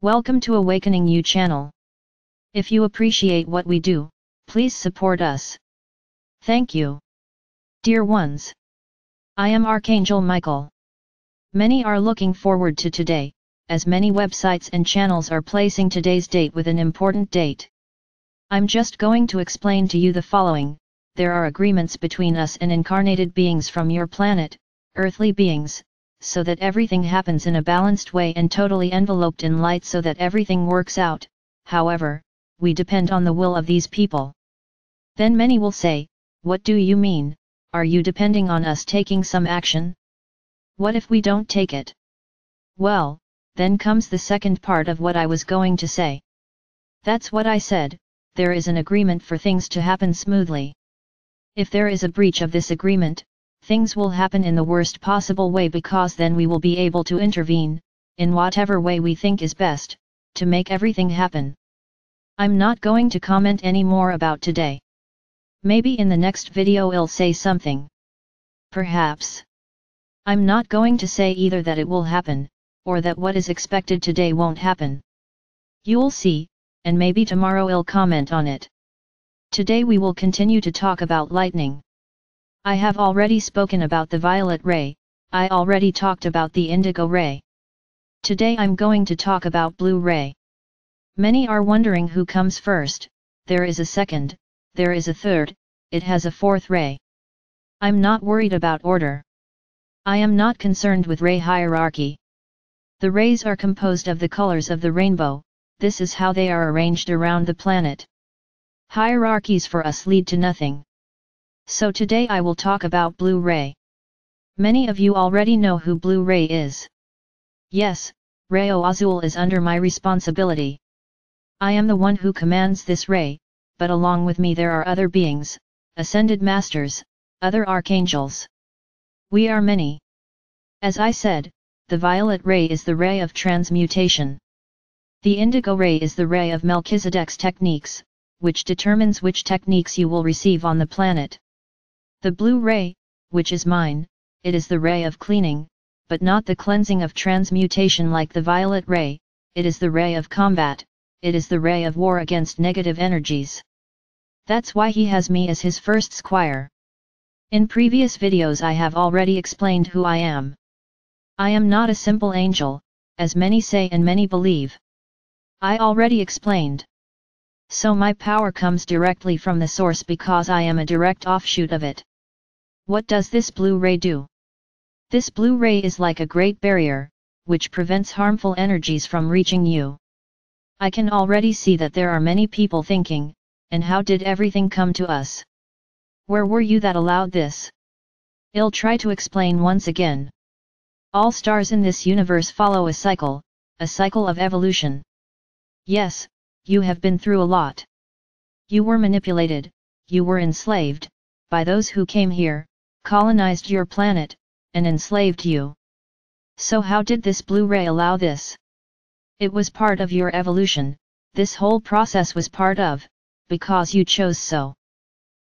Welcome to Awakening You channel. If you appreciate what we do, please support us. Thank you. Dear ones, I am Archangel Michael. Many are looking forward to today, as many websites and channels are placing today's date with an important date. I'm just going to explain to you the following. There are agreements between us and incarnated beings from your planet, earthly beings, so that everything happens in a balanced way and totally enveloped in light so that everything works out. However, we depend on the will of these people. Then many will say, what do you mean? Are you depending on us taking some action? What if we don't take it? Well, then comes the second part of what I was going to say. That's what I said, there is an agreement for things to happen smoothly. If there is a breach of this agreement, things will happen in the worst possible way because then we will be able to intervene, in whatever way we think is best, to make everything happen. I'm not going to comment any more about today. Maybe in the next video I'll say something. Perhaps. I'm not going to say either that it will happen, or that what is expected today won't happen. You'll see, and maybe tomorrow I'll comment on it. Today we will continue to talk about lightning. I have already spoken about the violet ray, I already talked about the indigo ray. Today I'm going to talk about blue ray. Many are wondering who comes first. There is a second, there is a third, it has a fourth ray. I'm not worried about order. I am not concerned with ray hierarchy. The rays are composed of the colors of the rainbow, this is how they are arranged around the planet. Hierarchies for us lead to nothing. So today I will talk about blue ray. Many of you already know who blue ray is. Yes, Rayo Azul is under my responsibility. I am the one who commands this ray, but along with me there are other beings, ascended masters, other archangels. We are many. As I said, the violet ray is the ray of transmutation. The indigo ray is the ray of Melchizedek's techniques, which determines which techniques you will receive on the planet. The blue ray, which is mine, it is the ray of cleaning, but not the cleansing of transmutation like the violet ray, it is the ray of combat, it is the ray of war against negative energies. That's why he has me as his first squire. In previous videos I have already explained who I am. I am not a simple angel, as many say and many believe. I already explained. So my power comes directly from the source because I am a direct offshoot of it. What does this blue ray do? This blue ray is like a great barrier, which prevents harmful energies from reaching you. I can already see that there are many people thinking, and how did everything come to us? Where were you that allowed this? I'll try to explain once again. All stars in this universe follow a cycle of evolution. Yes, you have been through a lot. You were manipulated, you were enslaved, by those who came here, colonized your planet, and enslaved you. So how did this blue ray allow this? It was part of your evolution, this whole process was part of, because you chose so.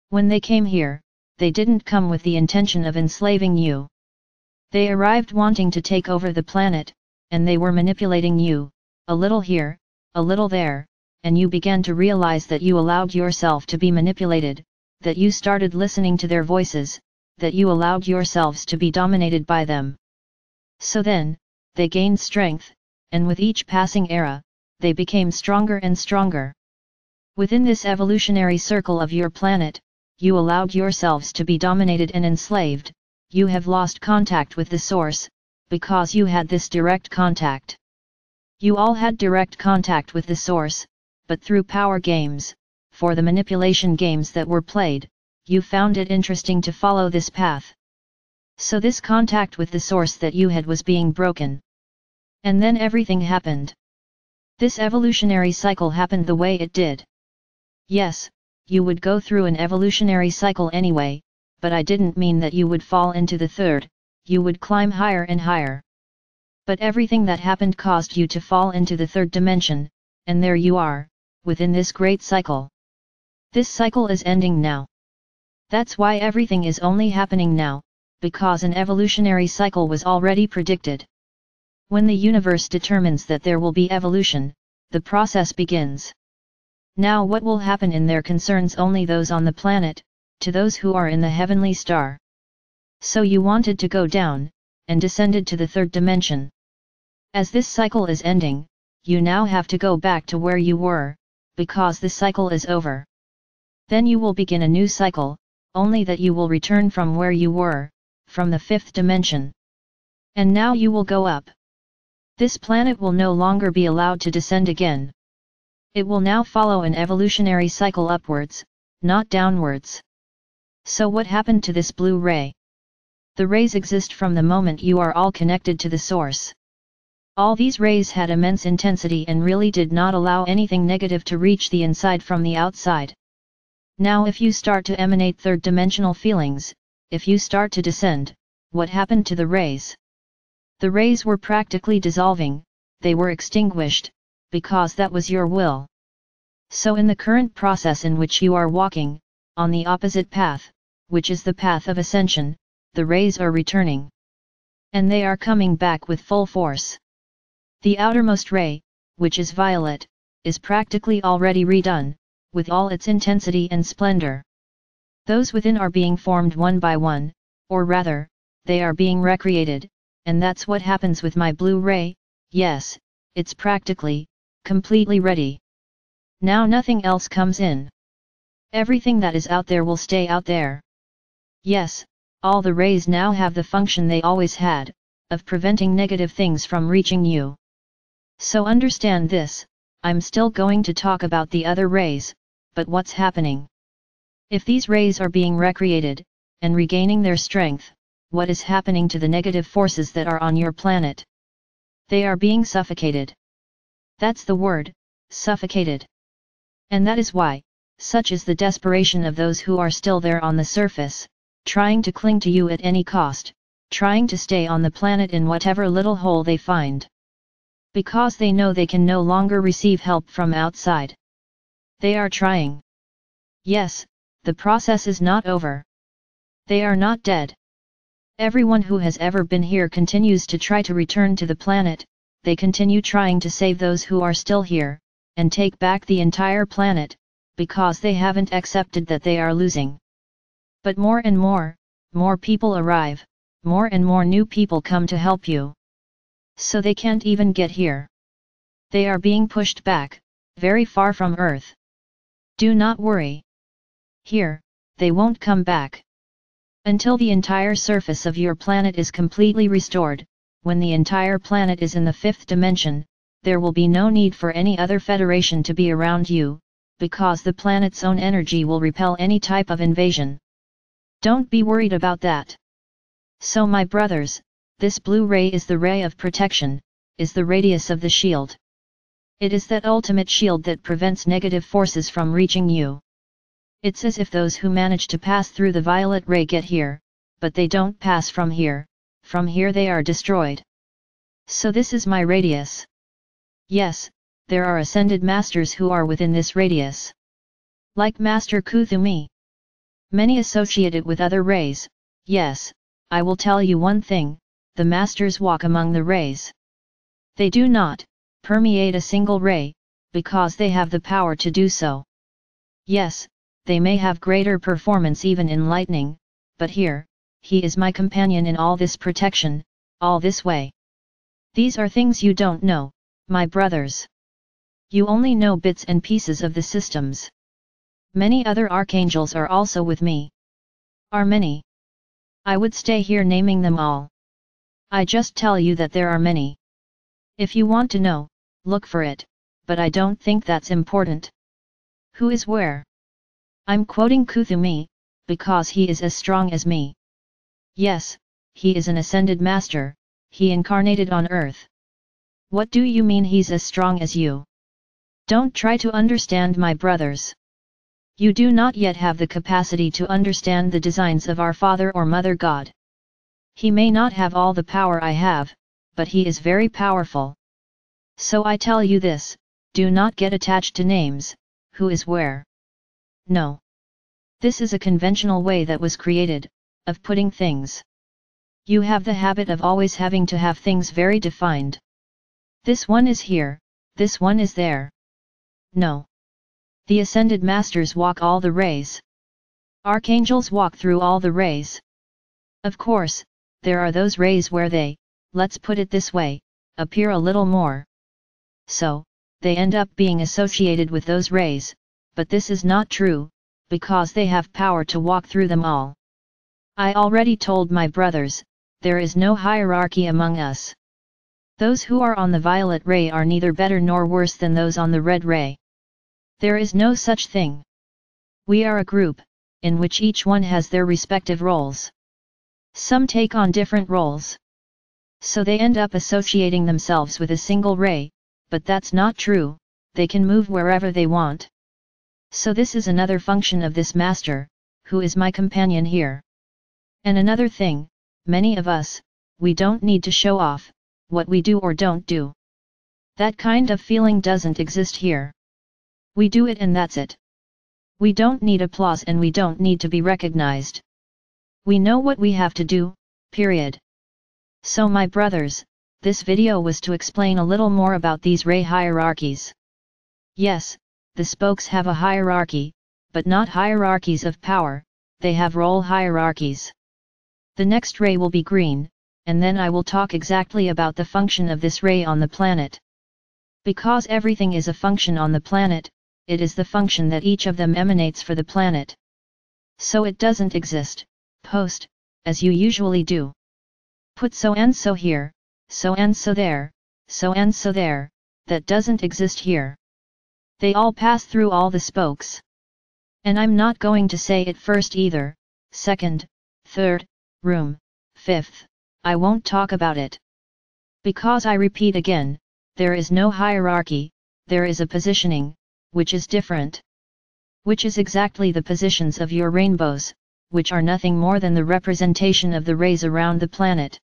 When they came here, they didn't come with the intention of enslaving you. They arrived wanting to take over the planet, and they were manipulating you, a little here, a little there, and you began to realize that you allowed yourself to be manipulated, that you started listening to their voices, that you allowed yourselves to be dominated by them. So then, they gained strength, and with each passing era, they became stronger and stronger. Within this evolutionary circle of your planet, you allowed yourselves to be dominated and enslaved, you have lost contact with the source, because you had this direct contact. You all had direct contact with the source, but through power games, for the manipulation games that were played, you found it interesting to follow this path. So this contact with the source that you had was being broken. And then everything happened. This evolutionary cycle happened the way it did. Yes, you would go through an evolutionary cycle anyway, but I didn't mean that you would fall into the third, you would climb higher and higher. But everything that happened caused you to fall into the third dimension, and there you are, within this great cycle. This cycle is ending now. That's why everything is only happening now, because an evolutionary cycle was already predicted. When the universe determines that there will be evolution, the process begins. Now what will happen in there concerns only those on the planet, to those who are in the heavenly star. So you wanted to go down, and descended to the third dimension. As this cycle is ending, you now have to go back to where you were, because the cycle is over. Then you will begin a new cycle, only that you will return from where you were, from the fifth dimension. And now you will go up. This planet will no longer be allowed to descend again. It will now follow an evolutionary cycle upwards, not downwards. So what happened to this blue ray? The rays exist from the moment you are all connected to the source. All these rays had immense intensity and really did not allow anything negative to reach the inside from the outside. Now if you start to emanate third-dimensional feelings, if you start to descend, what happened to the rays? The rays were practically dissolving, they were extinguished, because that was your will. So in the current process in which you are walking, on the opposite path, which is the path of ascension, the rays are returning. And they are coming back with full force. The outermost ray, which is violet, is practically already redone, with all its intensity and splendor. Those within are being formed one by one, or rather, they are being recreated, and that's what happens with my blue ray. Yes, it's practically, completely ready. Now nothing else comes in. Everything that is out there will stay out there. Yes, all the rays now have the function they always had, of preventing negative things from reaching you. So understand this, I'm still going to talk about the other rays, but what's happening? If these rays are being recreated, and regaining their strength, what is happening to the negative forces that are on your planet? They are being suffocated. That's the word, suffocated. And that is why, such is the desperation of those who are still there on the surface, trying to cling to you at any cost, trying to stay on the planet in whatever little hole they find. Because they know they can no longer receive help from outside. They are trying. Yes, the process is not over. They are not dead. Everyone who has ever been here continues to try to return to the planet, they continue trying to save those who are still here, and take back the entire planet, because they haven't accepted that they are losing. But more and more people arrive, more and more new people come to help you. So they can't even get here. They are being pushed back, very far from Earth. Do not worry. Here, they won't come back. Until the entire surface of your planet is completely restored, when the entire planet is in the fifth dimension, there will be no need for any other federation to be around you, because the planet's own energy will repel any type of invasion. Don't be worried about that. So my brothers, this blue ray is the ray of protection, is the radius of the shield. It is that ultimate shield that prevents negative forces from reaching you. It's as if those who manage to pass through the violet ray get here, but they don't pass from here they are destroyed. So this is my radius. Yes, there are ascended masters who are within this radius. Like Master Kuthumi. Many associated with other rays, yes, I will tell you one thing, the masters walk among the rays. They do not permeate a single ray, because they have the power to do so. Yes, they may have greater performance even in lightning, but here, he is my companion in all this protection, all this way. These are things you don't know, my brothers. You only know bits and pieces of the systems. Many other archangels are also with me. Are many? I would stay here naming them all. I just tell you that there are many. If you want to know, look for it, but I don't think that's important. Who is where? I'm quoting Kuthumi, because he is as strong as me. Yes, he is an ascended master, he incarnated on earth. What do you mean he's as strong as you? Don't try to understand, my brothers. You do not yet have the capacity to understand the designs of our Father or Mother God. He may not have all the power I have, but he is very powerful. So I tell you this, do not get attached to names, who is where. No. This is a conventional way that was created, of putting things. You have the habit of always having to have things very defined. This one is here, this one is there. No. The ascended masters walk all the rays. Archangels walk through all the rays. Of course, there are those rays where they, let's put it this way, appear a little more. So, they end up being associated with those rays, but this is not true, because they have power to walk through them all. I already told my brothers, there is no hierarchy among us. Those who are on the violet ray are neither better nor worse than those on the red ray. There is no such thing. We are a group, in which each one has their respective roles. Some take on different roles. So they end up associating themselves with a single ray, but that's not true, they can move wherever they want. So this is another function of this master, who is my companion here. And another thing, many of us, we don't need to show off what we do or don't do. That kind of feeling doesn't exist here. We do it and that's it. We don't need applause and we don't need to be recognized. We know what we have to do, period. So my brothers, this video was to explain a little more about these ray hierarchies. Yes, the spokes have a hierarchy, but not hierarchies of power, they have role hierarchies. The next ray will be green, and then I will talk exactly about the function of this ray on the planet. Because everything is a function on the planet, it is the function that each of them emanates for the planet. So it doesn't exist, post, as you usually do. Put so and so here, so and so there, so and so there, that doesn't exist here. They all pass through all the spokes. And I'm not going to say it first either, second, third, room, fifth, I won't talk about it. Because I repeat again, there is no hierarchy, there is a positioning, which is different. Which is exactly the positions of your rainbows, which are nothing more than the representation of the rays around the planet.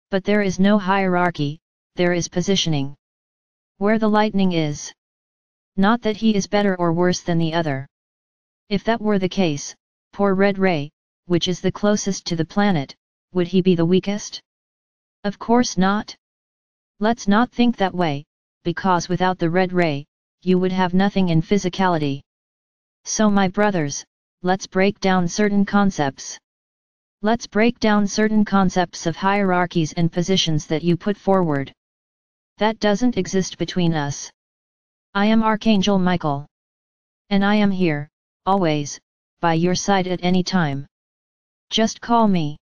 But there is no hierarchy, there is positioning. Where the lightning is. Not that he is better or worse than the other. If that were the case, poor red ray, which is the closest to the planet, would he be the weakest? Of course not. Let's not think that way, because without the red ray, you would have nothing in physicality. So my brothers, let's break down certain concepts. Let's break down certain concepts of hierarchies and positions that you put forward. That doesn't exist between us. I am Archangel Michael. And I am here, always, by your side at any time. Just call me.